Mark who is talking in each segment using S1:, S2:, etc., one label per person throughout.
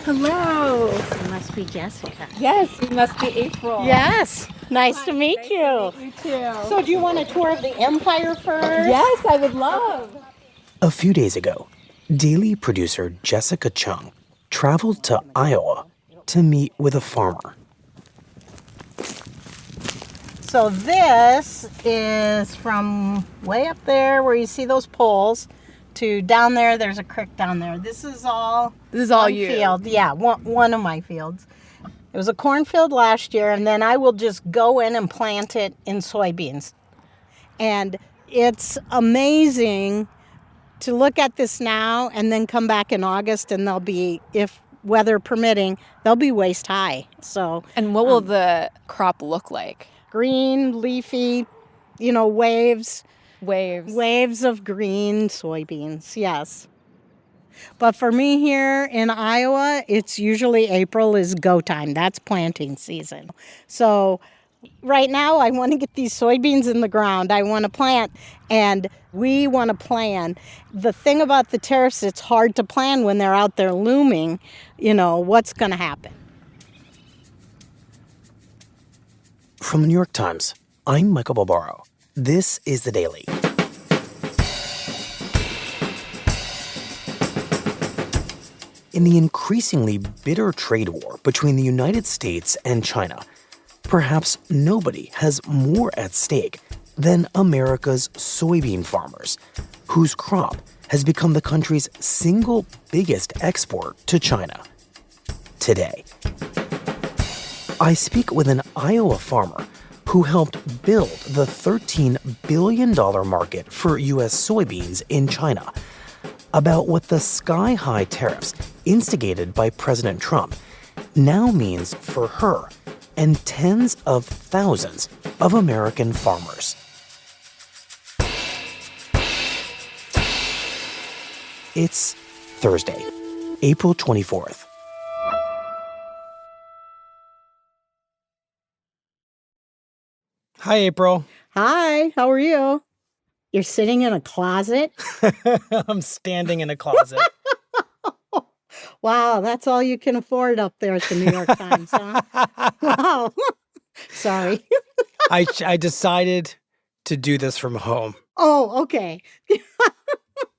S1: Hello.
S2: You must be Jessica.
S1: Yes, you must be April.
S2: Yes. Nice to meet you.
S1: To meet you too.
S2: So do you want a tour of the empire first?
S1: Yes, I would love.
S3: A few days ago, daily producer Jessica Chung traveled to Iowa to meet with a farmer.
S2: So this is from way up there where you see those poles to down there. There's a creek down there. This is all
S1: you.
S2: field. Yeah, one of my fields. It was a cornfield last year, and then I will just go in and plant it in soybeans. And it's amazing to look at this now and then come back in August, and they'll be, if weather permitting, they'll be waist high. So.
S1: And what will the crop look like?
S2: Green, leafy, waves.
S1: Waves.
S2: Of green soybeans, yes. But for me here in Iowa, it's usually April is go time. That's planting season. So right now I want to get these soybeans in the ground. I want to plant, and we want to plan. The thing about the tariffs, it's hard to plan when they're out there looming, what's going to happen.
S3: From the New York Times, I'm Michael Barbaro. This is The Daily. In the increasingly bitter trade war between the United States and China, perhaps nobody has more at stake than America's soybean farmers, whose crop has become the country's single biggest export to China. Today, I speak with an Iowa farmer who helped build the $13 billion market for U.S. soybeans in China about what the sky-high tariffs instigated by President Trump now means for her and tens of thousands of American farmers. It's Thursday, April 24th. Hi, April.
S2: Hi, how are you? You're sitting in a closet?
S3: I'm standing in a closet.
S2: Wow, that's all you can afford up there at the New York Times, huh? Wow. Sorry.
S3: I decided to do this from home.
S2: Oh, okay.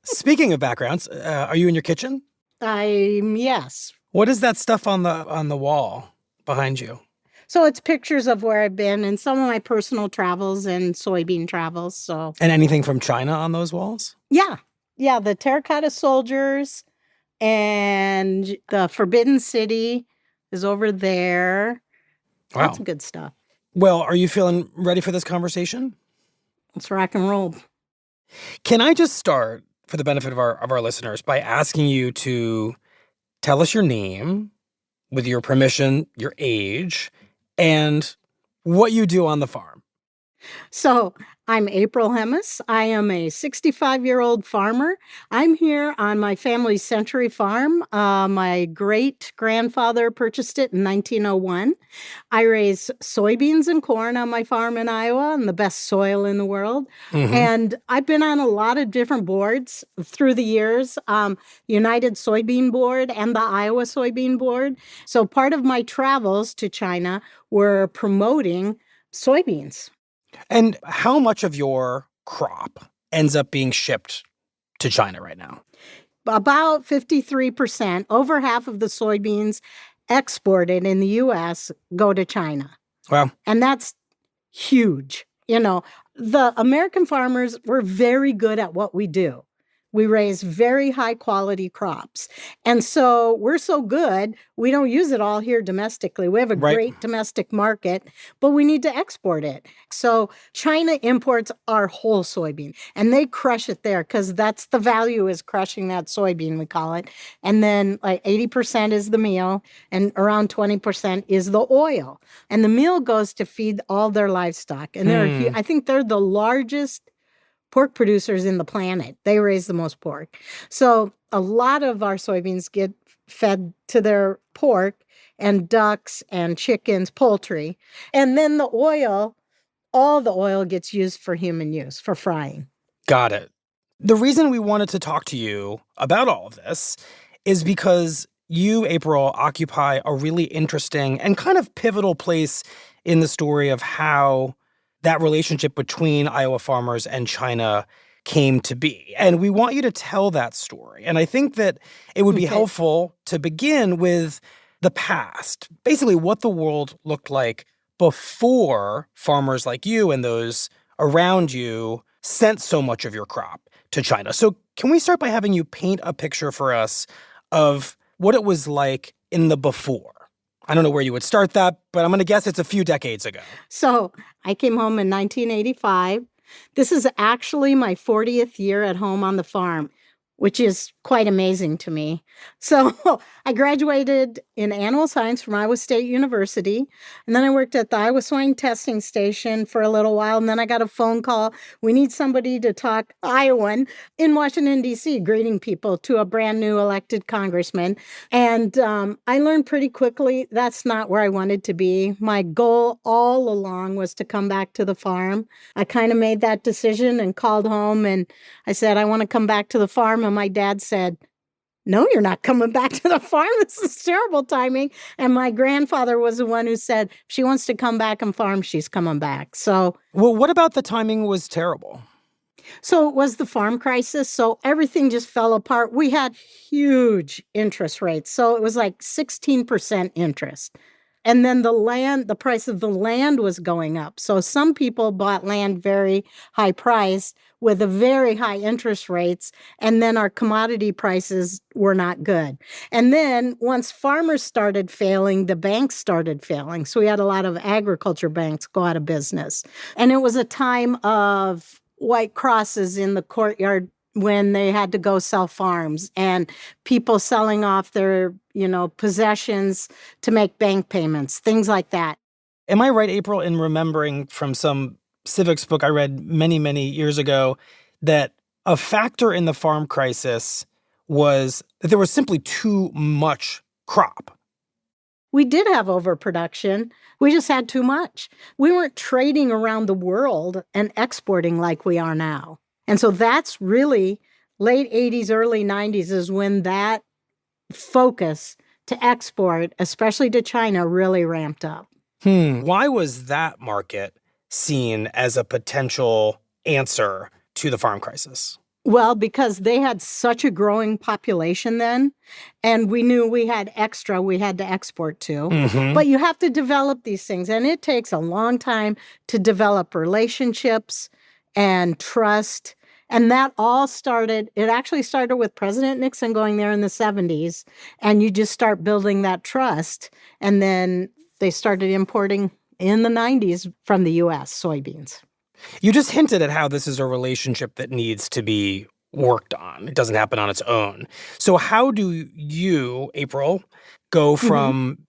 S3: Speaking of backgrounds, are you in your kitchen?
S2: Yes.
S3: What is that stuff on the wall behind you?
S2: So it's pictures of where I've been and some of my personal travels and soybean travels. So.
S3: And anything from China on those walls?
S2: Yeah. Yeah, the terracotta soldiers and the Forbidden City is over there.
S3: Wow.
S2: Lots of good stuff.
S3: Well, are you feeling ready for this conversation?
S2: Let's rock and roll.
S3: Can I just start, for the benefit of our listeners, by asking you to tell us your name, with your permission, your age, and what you do on the farm?
S2: So I'm April Hemis. I am a 65-year-old farmer. I'm here on my family's Century Farm. My great-grandfather purchased it in 1901. I raise soybeans and corn on my farm in Iowa, and the best soil in the world. Mm-hmm. And I've been on a lot of different boards through the years, United Soybean Board and the Iowa Soybean Board. So part of my travels to China were promoting soybeans.
S3: And how much of your crop ends up being shipped to China right now?
S2: About 53%, over half of the soybeans exported in the U.S. go to China.
S3: Wow.
S2: And that's huge. The American farmers, we're very good at what we do. We raise very high quality crops. And so we're so good, we don't use it all here domestically. We have a great domestic market, but we need to export it. So China imports our whole soybean and they crush it there because that's the value is crushing that soybean, we call it. And then like 80% is the meal and around 20% is the oil. And the meal goes to feed all their livestock. And I think they're the largest pork producers in the planet. They raise the most pork. So a lot of our soybeans get fed to their pork and ducks and chickens, poultry. And then the oil, all the oil gets used for human use, for frying.
S3: Got it. The reason we wanted to talk to you about all of this is because you, April, occupy a really interesting and kind of pivotal place in the story of how that relationship between Iowa farmers and China came to be. And we want you to tell that story. And I think that it would be helpful to begin with the past, basically what the world looked like before farmers like you and those around you sent so much of your crop to China. So can we start by having you paint a picture for us of what it was like in the before? I don't know where you would start that, but I'm going to guess it's a few decades ago.
S2: So I came home in 1985. This is actually my 40th year at home on the farm, which is quite amazing to me. So I graduated in animal science from Iowa State University, and then I worked at the Iowa Swine Testing Station for a little while, and then I got a phone call. We need somebody to talk Iowan in Washington, D.C., greeting people to a brand new elected congressman. And I learned pretty quickly that's not where I wanted to be. My goal all along was to come back to the farm. I kind of made that decision and called home, and I said, I want to come back to the farm. And my dad said, no, you're not coming back to the farm. This is terrible timing. And my grandfather was the one who said, if she wants to come back and farm, she's coming back. So,
S3: well, what about the timing was terrible?
S2: So it was the farm crisis. So everything just fell apart. We had huge interest rates. So it was like 16% interest. And then the price of the land was going up. So some people bought land very high priced with a very high interest rates. And then our commodity prices were not good. And then once farmers started failing, the banks started failing. So we had a lot of agriculture banks go out of business. And it was a time of white crosses in the courtyard when they had to go sell farms and people selling off their, possessions to make bank payments, things like that.
S3: Am I right, April, in remembering from some civics book I read many, many years ago that a factor in the farm crisis was that there was simply too much crop?
S2: We did have overproduction. We just had too much. We weren't trading around the world and exporting like we are now. And so that's really late 80s, early 90s is when that focus to export, especially to China, really ramped up.
S3: Why was that market seen as a potential answer to the farm crisis?
S2: Well, because they had such a growing population then, and we knew we had extra we had to export to.
S3: Mm-hmm.
S2: But you have to develop these things, and it takes a long time to develop relationships and trust. And that all it actually started with President Nixon going there in the 70s, and you just start building that trust. And then they started importing in the 90s from the U.S. soybeans.
S3: You just hinted at how this is a relationship that needs to be worked on. It doesn't happen on its own. So how do you, April, go from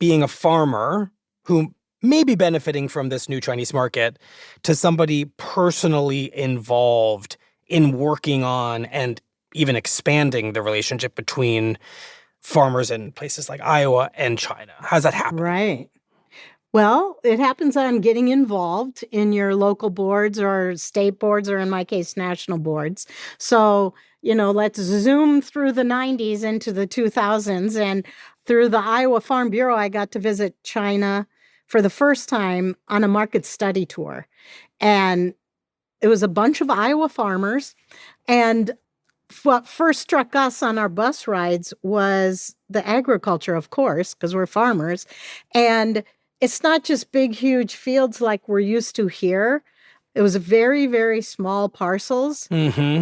S3: being a farmer who may be benefiting from this new Chinese market to somebody personally involved in working on and even expanding the relationship between farmers in places like Iowa and China? How's that happen?
S2: Right. Well, it happens on getting involved in your local boards or state boards, or in my case, national boards. So, let's zoom through the 90s into the 2000s. And through the Iowa Farm Bureau, I got to visit China for the first time on a market study tour. And it was a bunch of Iowa farmers. And what first struck us on our bus rides was the agriculture, of course, because we're farmers. And it's not just big, huge fields like we're used to here. It was very, very small parcels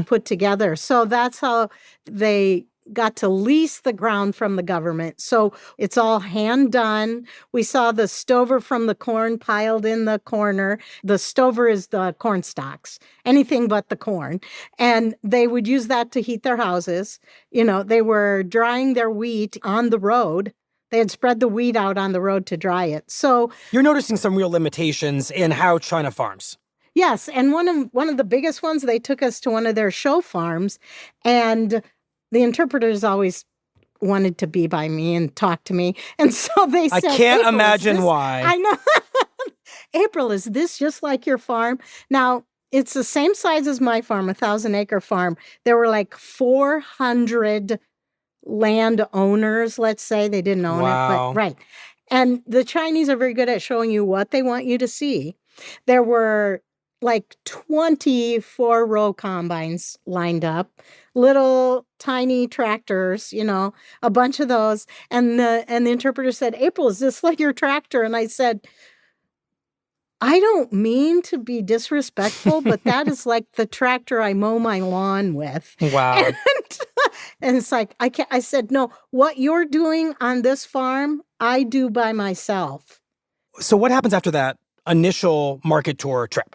S2: put together. So that's how they got to lease the ground from the government. So it's all hand done. We saw the stover from the corn piled in the corner. The stover is the corn stalks, anything but the corn. And they would use that to heat their houses. They were drying their wheat on the road. They had spread the wheat out on the road to dry it. So
S3: you're noticing some real limitations in how China farms.
S2: Yes, and one of the biggest ones, they took us to one of their show farms, and the interpreters always wanted to be by me and talk to me. And so they said,
S3: I can't imagine why.
S2: I know. April, is this just like your farm? Now, it's the same size as my farm, a 1,000-acre farm. There were like 400 landowners, let's say. They didn't own it,
S3: Wow.
S2: but right. And the Chinese are very good at showing you what they want you to see. There were like 24-row combines lined up, little tiny tractors, a bunch of those. And the interpreter said, "April, is this like your tractor?" And I said, "I don't mean to be disrespectful, but that is like the tractor I mow my lawn with."
S3: Wow.
S2: And it's like, I said, "No, what you're doing on this farm, I do by myself."
S3: So what happens after that initial market tour trip?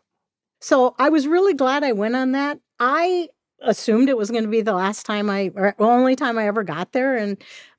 S2: So I was really glad I went on that. I assumed it was going to be the last time or only time I ever got there.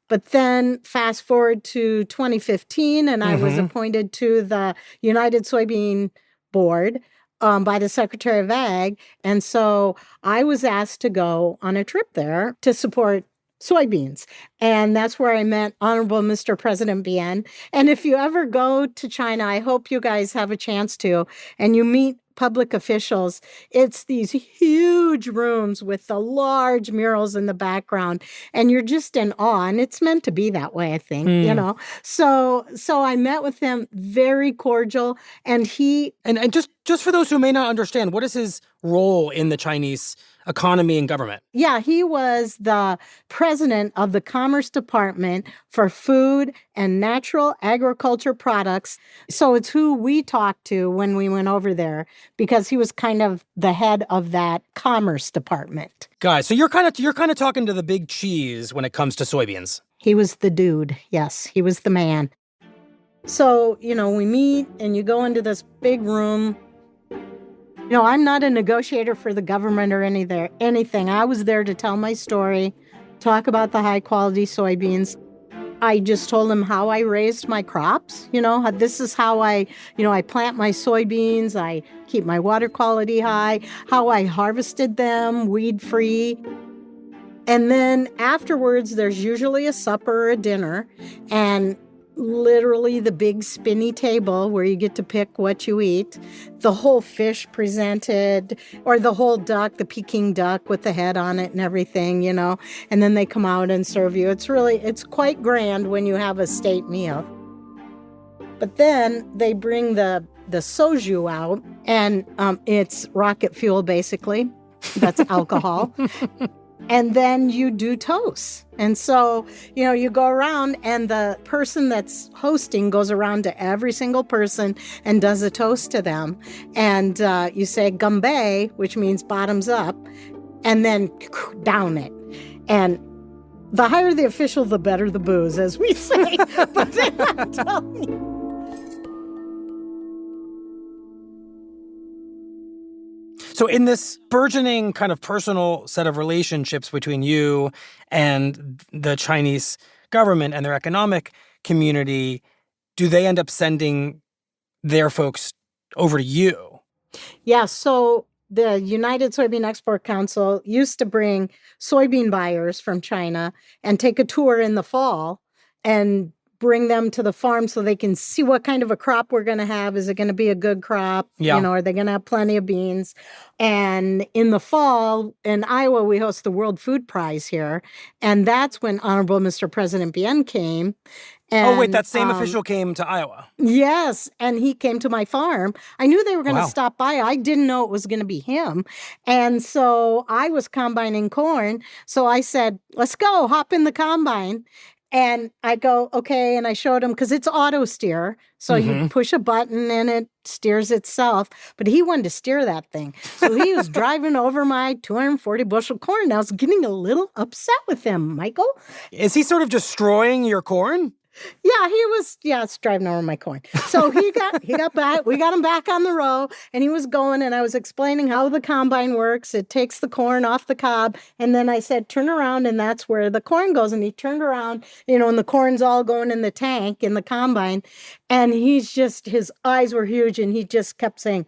S2: But then fast forward to 2015, and I was appointed to the United Soybean Board by the Secretary of Ag. And so I was asked to go on a trip there to support soybeans. And that's where I met Honorable Mr. President Bien. And if you ever go to China, I hope you guys have a chance to, and you meet public officials. It's these huge rooms with the large murals in the background, and you're just in awe. And it's meant to be that way, I think, So I met with him, very cordial, and he...
S3: And just for those who may not understand, what is his role in the Chinese economy and government?
S2: Yeah, he was the president of the Commerce Department for Food and Natural Agriculture Products. So it's who we talked to when we went over there, because he was kind of the head of that Commerce Department.
S3: Guys, so you're kind of talking to the big cheese when it comes to soybeans.
S2: He was the dude. Yes, he was the man. So, we meet and you go into this big room. I'm not a negotiator for the government or anything. I was there to tell my story, talk about the high-quality soybeans. I just told him how I raised my crops. This is how I plant my soybeans. I keep my water quality high, how I harvested them, weed-free. And then afterwards, there's usually a supper or a dinner, and literally the big spinny table where you get to pick what you eat, the whole fish presented, or the whole duck, the Peking duck with the head on it and everything, and then they come out and serve you. It's quite grand when you have a state meal. But then they bring the soju out, and it's rocket fuel, basically. That's alcohol. And then you do toasts. And so, you go around, and the person that's hosting goes around to every single person and does a toast to them. And you say "Gambay," which means bottoms up, and then down it. And the higher the official, the better the booze, as we say. But I'm telling you.
S3: So in this burgeoning kind of personal set of relationships between you and the Chinese government and their economic community, do they end up sending their folks over to you?
S2: Yeah, so the United Soybean Export Council used to bring soybean buyers from China and take a tour in the fall and bring them to the farm so they can see what kind of a crop we're going to have. Is it going to be a good crop?
S3: Yeah.
S2: Are they going to have plenty of beans? And in the fall, in Iowa, we host the World Food Prize here. And that's when Honorable Mr. President Bien came. And,
S3: oh, wait, that same official came to Iowa.
S2: Yes, and he came to my farm. I knew they were going to stop by. I didn't know it was going to be him. And so I was combining corn. So I said, "Let's go, hop in the combine." And I go, "Okay," and I showed him, because it's auto steer. So you push a button and it steers itself. But he wanted to steer that thing. So he was driving over my 240 bushel corn. And I was getting a little upset with him, Michael.
S3: Is he sort of destroying your corn?
S2: Yeah, he was, it's driving over my corn. So he got back, we got him back on the row, and he was going, and I was explaining how the combine works. It takes the corn off the cob, and then I said, "Turn around," and that's where the corn goes. And he turned around, and the corn's all going in the tank, in the combine, and his eyes were huge, and he just kept saying,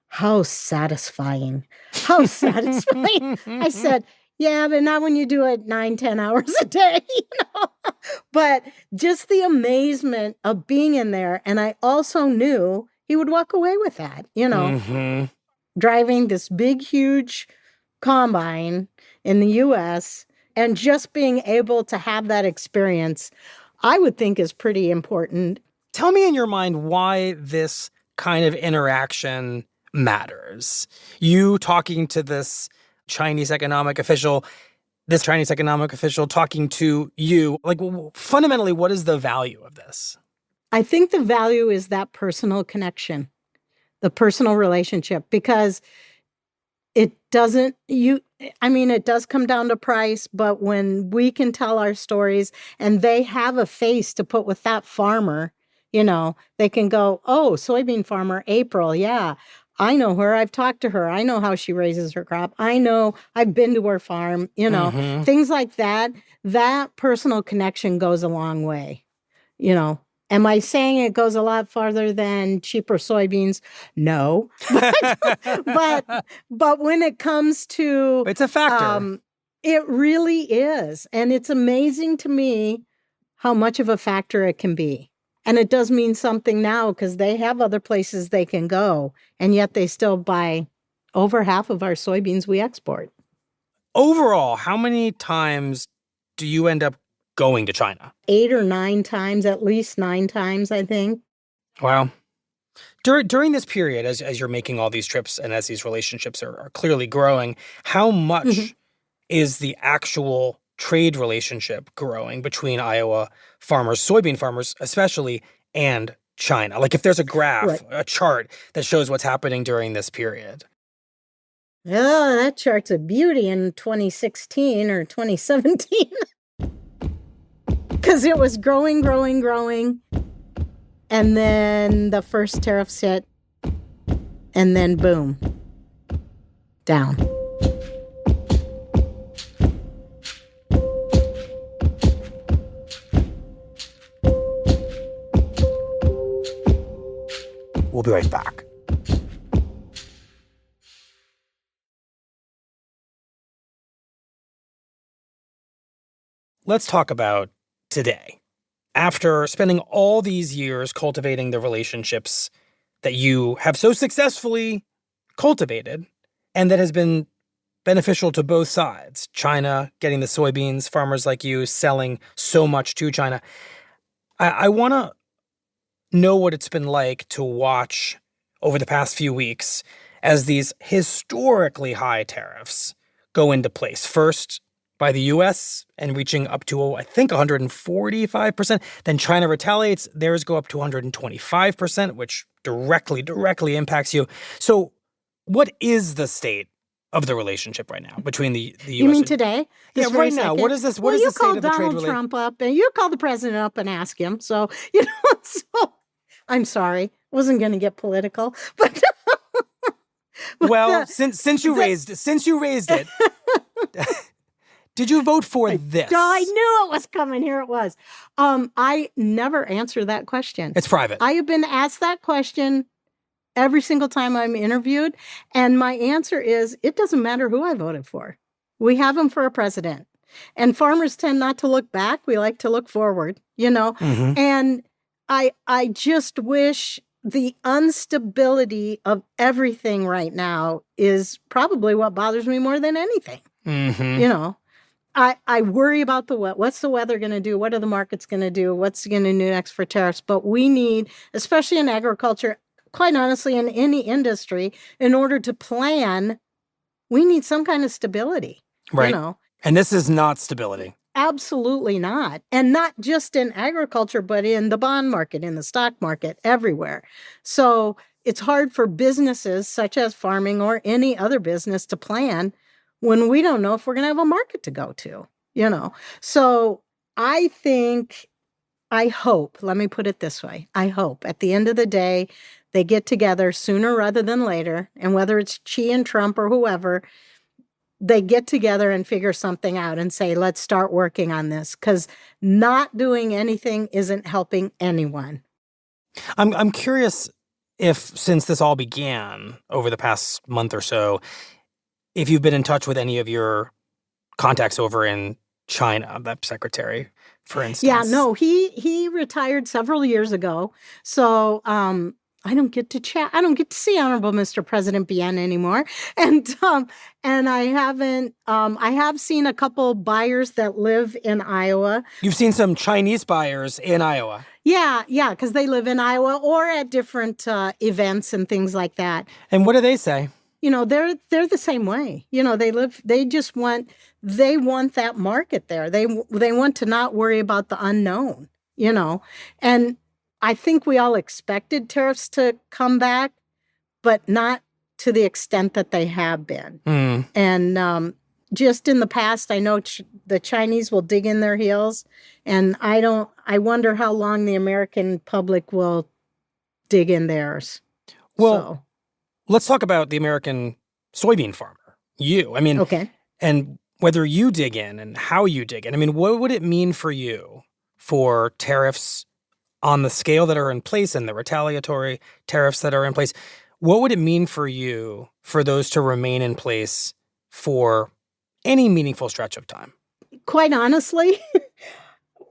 S2: "How satisfying, how satisfying." I said, "Yeah, but not when you do it 9-10 hours a day, But just the amazement of being in there. And I also knew he would walk away with that, driving this big, huge combine in the U.S., And just being able to have that experience, I would think is pretty important.
S3: Tell me in your mind why this kind of interaction matters. You talking to this Chinese economic official talking to you, like fundamentally, what is the value of this?
S2: I think the value is that personal connection, the personal relationship, because it does come down to price, but when we can tell our stories and they have a face to put with that farmer, they can go, oh, soybean farmer, April. Yeah, I know her. I've talked to her. I know how she raises her crop. I know I've been to her farm, things like that. That personal connection goes a long way, Am I saying it goes a lot farther than cheaper soybeans? No. But when it comes to...
S3: It's a factor.
S2: It really is. And it's amazing to me how much of a factor it can be. And it does mean something now because they have other places they can go. And yet they still buy over half of our soybeans we export.
S3: Overall, how many times do you end up going to China?
S2: 8 or 9 times, at least 9 times, I think.
S3: Wow. During this period, as you're making all these trips and as these relationships are clearly growing, how much is the actual trade relationship growing between Iowa farmers, soybean farmers especially, and China? Like if there's a graph,
S2: right,
S3: a chart that shows what's happening during this period.
S2: Oh, that chart's a beauty in 2016 or 2017. Because it was growing. And then the first tariffs hit. And then boom. Down.
S3: We'll be right back. Let's talk about today. After spending all these years cultivating the relationships that you have so successfully cultivated and that has been beneficial to both sides, China getting the soybeans, farmers like you selling so much to China, I want to know what it's been like to watch over the past few weeks as these historically high tariffs go into place. First, by the U.S. and reaching up to, I think, 145%. Then China retaliates. Theirs go up to 125%, which directly impacts you. So what is the state of the relationship right now between the U.S.
S2: You mean today?
S3: Yeah, right now. What is this? What is the state of the trade relationship?
S2: You called Donald Trump up and you called the president up and asked him. So, so I'm sorry. Wasn't going to get political, but...
S3: well, since you raised it... Did you vote for this?
S2: I knew it was coming. Here it was. I never answer that question.
S3: It's private.
S2: I have been asked that question every single time I'm interviewed. And my answer is, it doesn't matter who I voted for. We have him for a president. And farmers tend not to look back. We like to look forward, And I just wish the instability of everything right now is probably what bothers me more than anything. I worry about what's the weather going to do? What are the markets going to do? What's going to do next for tariffs? But we need, especially in agriculture, quite honestly, in any industry, in order to plan, we need some kind of stability.
S3: Right. And this is not stability.
S2: Absolutely not. And not just in agriculture, but in the bond market, in the stock market, everywhere. So it's hard for businesses such as farming or any other business to plan when we don't know if we're going to have a market to go to, So I hope, let me put it this way. I hope at the end of the day, they get together sooner rather than later. And whether it's Xi and Trump or whoever, they get together and figure something out and say, let's start working on this. Because not doing anything isn't helping anyone.
S3: I'm curious if, since this all began over the past month or so, if you've been in touch with any of your contacts over in China, that secretary, for instance.
S2: Yeah, no, he retired several years ago. So I don't get to chat. I don't get to see Honorable Mr. President Bien anymore. And I haven't, I have seen a couple buyers that live in Iowa.
S3: You've seen some Chinese buyers in Iowa.
S2: Yeah, because they live in Iowa or at different events and things like that.
S3: And what do they say?
S2: They're the same way. They want that market there. They want to not worry about the unknown, and I think we all expected tariffs to come back, but not to the extent that they have been. And just in the past, I know the Chinese will dig in their heels, and I wonder how long the American public will dig in theirs.
S3: Well, let's talk about the American soybean farmer, you.
S2: Okay.
S3: And whether you dig in and how you dig in. What would it mean for you for tariffs on the scale that are in place and the retaliatory tariffs that are in place? What would it mean for you for those to remain in place for any meaningful stretch of time?
S2: Quite honestly,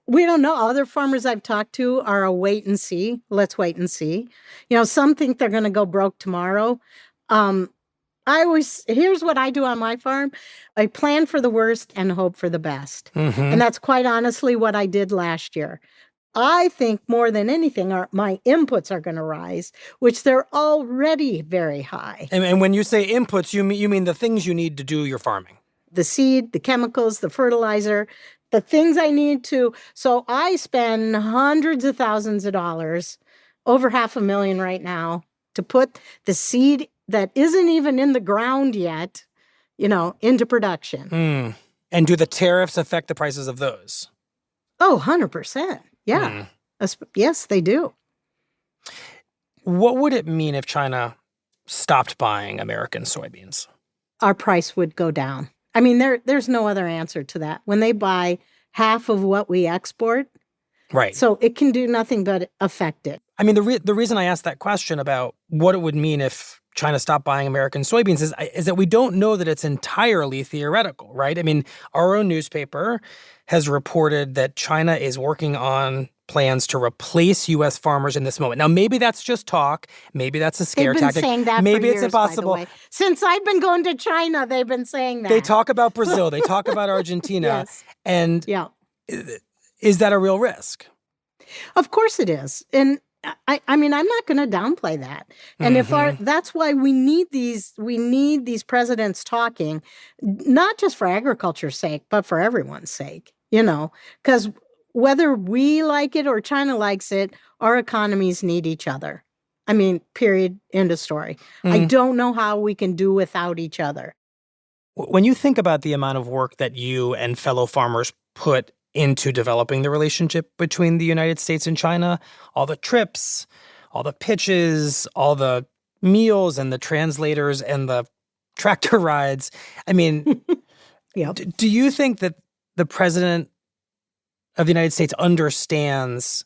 S2: we don't know. Other farmers I've talked to are a wait and see. Let's wait and see. Some think they're going to go broke tomorrow. Here's what I do on my farm. I plan for the worst and hope for the best. And that's quite honestly what I did last year. I think more than anything, my inputs are going to rise, which they're already very high.
S3: And when you say inputs, you mean the things you need to do your farming?
S2: The seed, the chemicals, the fertilizer, the things I need to. So I spend hundreds of thousands of dollars, over $500,000 right now, to put the seed that isn't even in the ground yet, into production.
S3: And do the tariffs affect the prices of those?
S2: Oh, 100%. Yeah. Yes, they do.
S3: What would it mean if China stopped buying American soybeans?
S2: Our price would go down. There's no other answer to that. When they buy half of what we export,
S3: right?
S2: So it can do nothing but affect it.
S3: The reason I asked that question about what it would mean if China stopped buying American soybeans is that we don't know that it's entirely theoretical, right? Our own newspaper has reported that China is working on plans to replace U.S. farmers in this moment. Now, maybe that's just talk. Maybe that's a scare tactic.
S2: They've been saying that
S3: maybe
S2: for
S3: it's
S2: years,
S3: impossible.
S2: by the way. Since I've been going to China, they've been saying that.
S3: They talk about Brazil. They talk about Argentina.
S2: Yes.
S3: And
S2: yeah.
S3: Is that a real risk?
S2: Of course it is. And I'm not going to downplay that. And that's why we need these presidents talking, not just for agriculture's sake, but for everyone's sake, because whether we like it or China likes it, our economies need each other. Period, end of story. I don't know how we can do without each other.
S3: When you think about the amount of work that you and fellow farmers put into developing the relationship between the United States and China, all the trips, all the pitches, all the meals and the translators and the tractor rides.
S2: Yep.
S3: Do you think that the president of the United States understands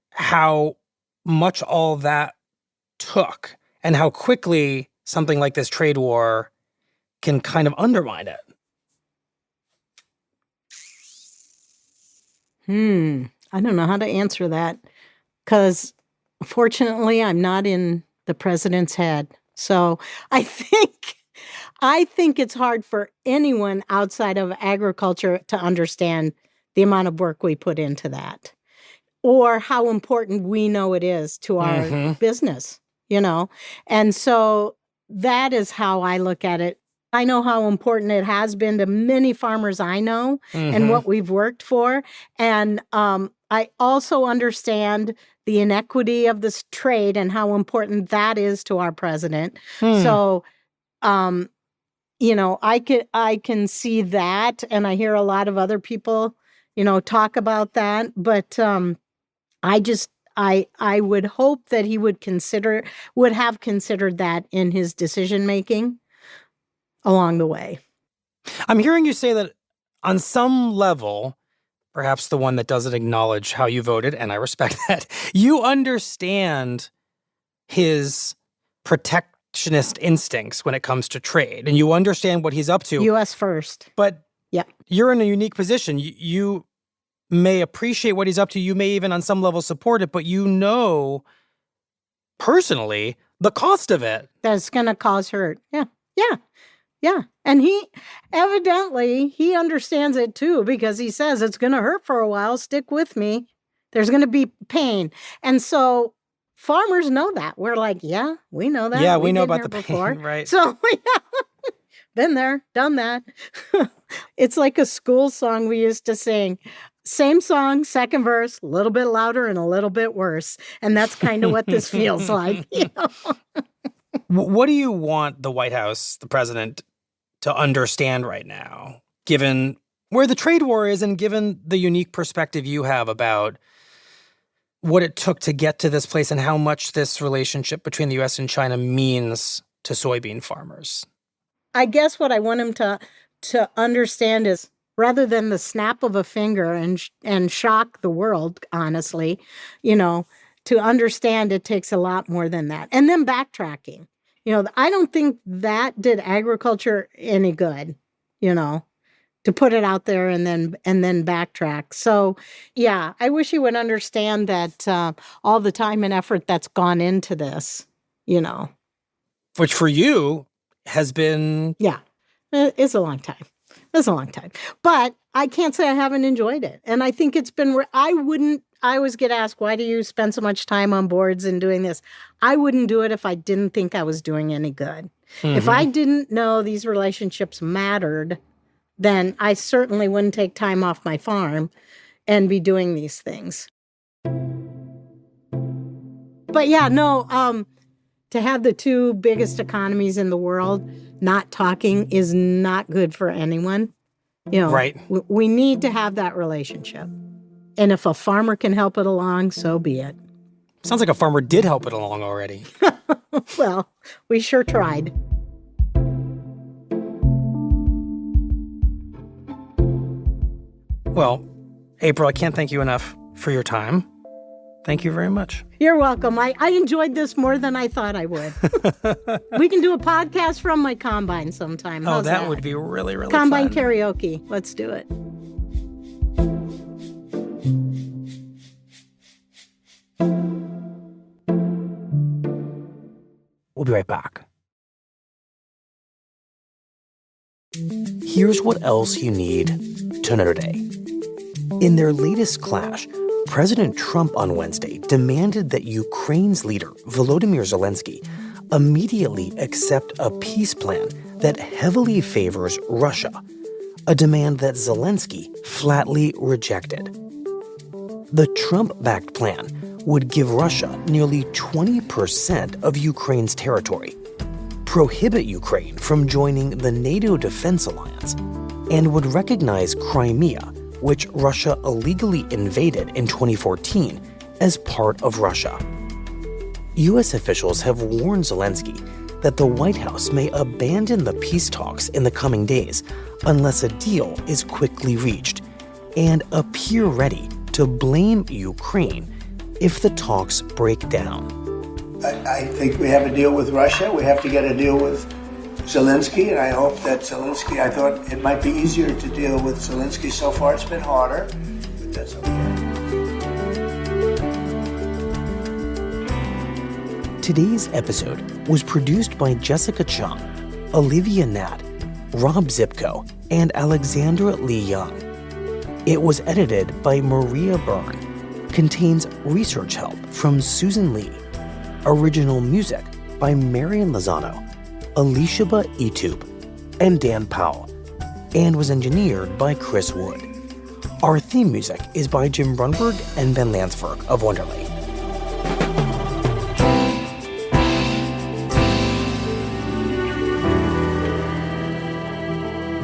S3: how much all that took and how quickly something like this trade war can kind of undermine it?
S2: I don't know how to answer that because fortunately I'm not in the president's head. So I think it's hard for anyone outside of agriculture to understand the amount of work we put into that or how important we know it is to our business, And so that is how I look at it. I know how important it has been to many farmers I know and what we've worked for. And I also understand the inequity of this trade and how important that is to our president. So, I can see that. And I hear a lot of other people, talk about that. But I would hope that he would have considered that in his decision making along the way.
S3: I'm hearing you say that on some level, perhaps the one that doesn't acknowledge how you voted, and I respect that, you understand his protectionist instincts when it comes to trade, and you understand what he's up to.
S2: U.S. first.
S3: But
S2: yeah,
S3: you're in a unique position. You may appreciate what he's up to. You may even on some level support it, but personally, the cost of it.
S2: That's going to cause hurt. Yeah. And he understands it too, because he says it's going to hurt for a while. Stick with me. There's going to be pain. And so farmers know that. We're like, yeah, we know that.
S3: Yeah, we know
S2: We've been
S3: about the
S2: here before.
S3: pain, right?
S2: So been there, done that. It's like a school song we used to sing. Same song, second verse, a little bit louder and a little bit worse. And that's kind of what this feels like.
S3: What do you want the White House, the president, to understand right now, given where the trade war is and given the unique perspective you have about what it took to get to this place and how much this relationship between the U.S. and China means to soybean farmers?
S2: I guess what I want him to understand is, rather than the snap of a finger and shock the world, honestly, to understand it takes a lot more than that. And then backtracking. I don't think that did agriculture any good, to put it out there and then backtrack. So, yeah, I wish he would understand that all the time and effort that's gone into this,
S3: Which for you has been...
S2: Yeah, it's a long time. But I can't say I haven't enjoyed it. And I think it's been... I always get asked, why do you spend so much time on boards and doing this? I wouldn't do it if I didn't think I was doing any good. Mm-hmm. If I didn't know these relationships mattered, then I certainly wouldn't take time off my farm and be doing these things. But yeah, no, to have the two biggest economies in the world not talking is not good for anyone.
S3: Right.
S2: We need to have that relationship. And if a farmer can help it along, so be it.
S3: Sounds like a farmer did help it along already.
S2: Well, we sure tried.
S3: Well, April, I can't thank you enough for your time. Thank you very much.
S2: You're welcome. I enjoyed this more than I thought I would. We can do a podcast from my combine sometime. How's
S3: that would be really, really
S2: combine
S3: fun.
S2: Karaoke. Let's do it.
S3: We'll be right back. Here's what else you need to know today. In their latest clash, President Trump on Wednesday demanded that Ukraine's leader, Volodymyr Zelensky, immediately accept a peace plan that heavily favors Russia, a demand that Zelensky flatly rejected. The Trump-backed plan would give Russia nearly 20% of Ukraine's territory, prohibit Ukraine from joining the NATO Defense Alliance, and would recognize Crimea, which Russia illegally invaded in 2014, as part of Russia. U.S. officials have warned Zelensky that the White House may abandon the peace talks in the coming days unless a deal is quickly reached, and appear ready to blame Ukraine if the talks break down.
S4: I think we have a deal with Russia. We have to get a deal with Zelensky, and I hope that Zelensky, I thought it might be easier to deal with Zelensky. So far it's been harder, but that's okay.
S3: Today's episode was produced by Jessica Chung, Olivia Nat, Rob Zipko, and Alexandra Lee Young. It was edited by Maria Byrne. Contains research help from Susan Lee. Original music by Marian Lozano, Elishaba Etube, and Dan Powell, and was engineered by Chris Wood. Our theme music is by Jim Brunberg and Ben Lansberg of Wonderly.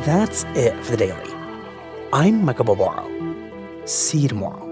S3: That's it for the Daily. I'm Michael Barbaro. See you tomorrow.